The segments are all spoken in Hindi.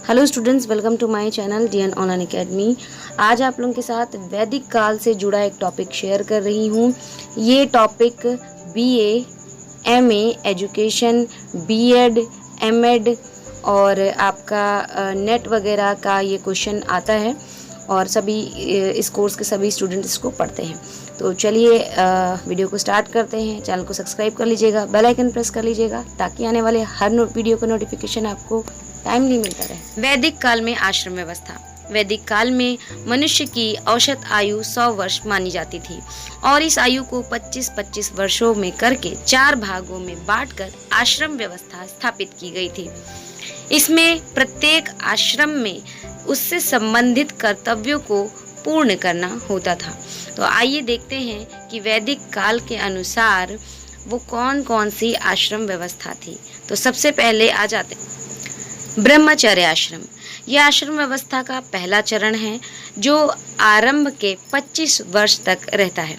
Hello students, welcome to my channel DN online academy. आज आप लोगों के साथ वैदिक काल से जुड़ा एक टॉपिक शेयर कर रही हूँ। ये topic BA, MA education, BEd, MEd और आपका नेट वगैरह का ये क्वेश्चन आता है और सभी इस कोर्स के सभी स्टूडेंट्स इसको पढ़ते हैं। तो चलिए वीडियो को स्टार्ट करते हैं। चैनल को सब्सक्राइब कर लीजिएगा, बेल आइकन प्रेस कर लीजिएगा ताकि आने वाले हर वीडियो का नोटिफिकेशन आपको टाइमली मिलता रहे। वैदिक काल में आश्रम व्यवस्था। वैदिक काल में मनुष्य की औसत आयु 100 वर्ष मानी जाती थी और इस आयु को 25-25 वर्षों में करके 4 भागों में बांटकर आश्रम व्यवस्था स्थापित की गई थी। इसमें प्रत्येक आश्रम में उससे संबंधित कर्तव्यों को पूर्ण करना होता था। तो आइए देखते हैं कि वैदिक काल के अनुसार वो कौन कौन सी आश्रम व्यवस्था थी। तो सबसे पहले आ जाते हैं ब्रह्मचर्य आश्रम। यह आश्रम व्यवस्था का पहला चरण है जो आरंभ के 25 वर्ष तक रहता है।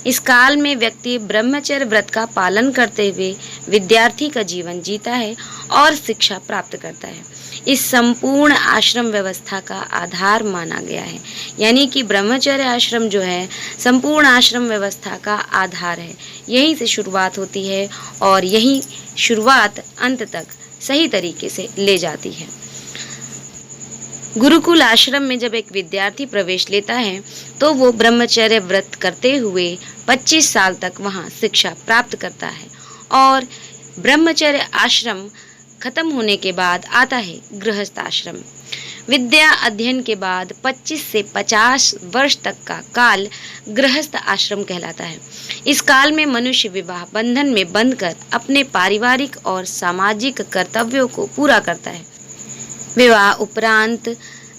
इस काल में व्यक्ति ब्रह्मचर्य व्रत का पालन करते हुए विद्यार्थी का जीवन जीता है और शिक्षा प्राप्त करता है। इस संपूर्ण आश्रम व्यवस्था का आधार माना गया है, यानी कि ब्रह्मचर्य आश्रम जो है संपूर्ण आश्रम व्यवस्था का आधार है। यहीं से शुरुआत होती है और यही शुरुआत अंत तक सही तरीके से ले जाती है। गुरुकुल आश्रम में जब एक विद्यार्थी प्रवेश लेता है तो वो ब्रह्मचर्य व्रत करते हुए 25 साल तक वहाँ शिक्षा प्राप्त करता है और ब्रह्मचर्य आश्रम खत्म होने के बाद आता है गृहस्थ आश्रम। विद्या अध्ययन के बाद 25 से 50 वर्ष तक का काल गृहस्थ आश्रम कहलाता है। इस काल में मनुष्य विवाह बंधन में बंधकर अपने पारिवारिक और सामाजिक कर्तव्यों को पूरा करता है। विवाह उपरांत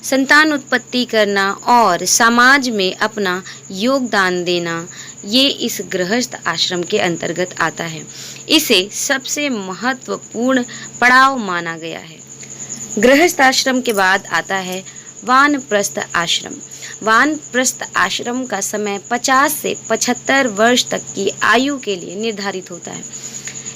संतान उत्पत्ति करना और समाज में अपना योगदान देना ये इस गृहस्थ आश्रम के अंतर्गत आता है। इसे सबसे महत्वपूर्ण पड़ाव माना गया है। गृहस्थ आश्रम के बाद आता है वानप्रस्थ आश्रम। वानप्रस्थ आश्रम का समय 50 से 75 वर्ष तक की आयु के लिए निर्धारित होता है।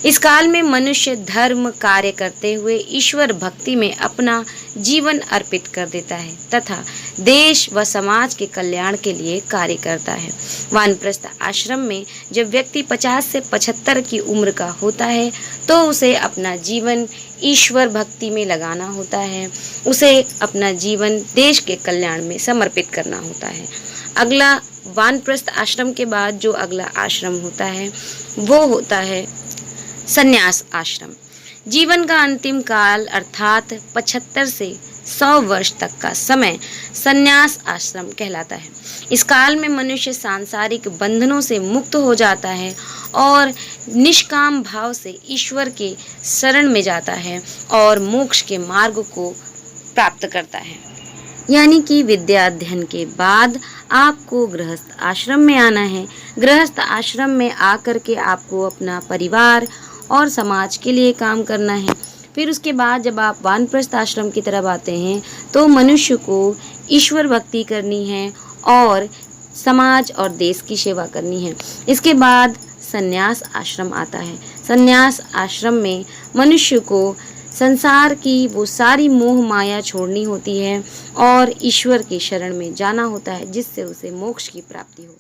इस काल में मनुष्य धर्म कार्य करते हुए ईश्वर भक्ति में अपना जीवन अर्पित कर देता है तथा देश व समाज के कल्याण के लिए कार्य करता है। वानप्रस्थ आश्रम में जब व्यक्ति 50 से 75 की उम्र का होता है तो उसे अपना जीवन ईश्वर भक्ति में लगाना होता है। उसे अपना जीवन देश के कल्याण में समर्पित करना होता है। अगला वानप्रस्थ आश्रम के बाद जो अगला आश्रम होता है वो होता है संन्यास आश्रम। जीवन का अंतिम काल अर्थात 75 से 100 वर्ष तक का समय संन्यास आश्रम कहलाता है। इस काल में मनुष्य सांसारिक बंधनों से मुक्त हो जाता है और निष्काम भाव से ईश्वर के शरण में जाता है और मोक्ष के मार्ग को प्राप्त करता है। यानी कि विद्या अध्ययन के बाद आपको गृहस्थ आश्रम में आना है। गृहस्थ आश्रम में आकर के आपको अपना परिवार और समाज के लिए काम करना है। फिर उसके बाद जब आप वानप्रस्थ आश्रम की तरफ आते हैं तो मनुष्य को ईश्वर भक्ति करनी है और समाज और देश की सेवा करनी है। इसके बाद संन्यास आश्रम आता है। संन्यास आश्रम में मनुष्य को संसार की वो सारी मोह माया छोड़नी होती है और ईश्वर के शरण में जाना होता है जिससे उसे मोक्ष की प्राप्ति हो।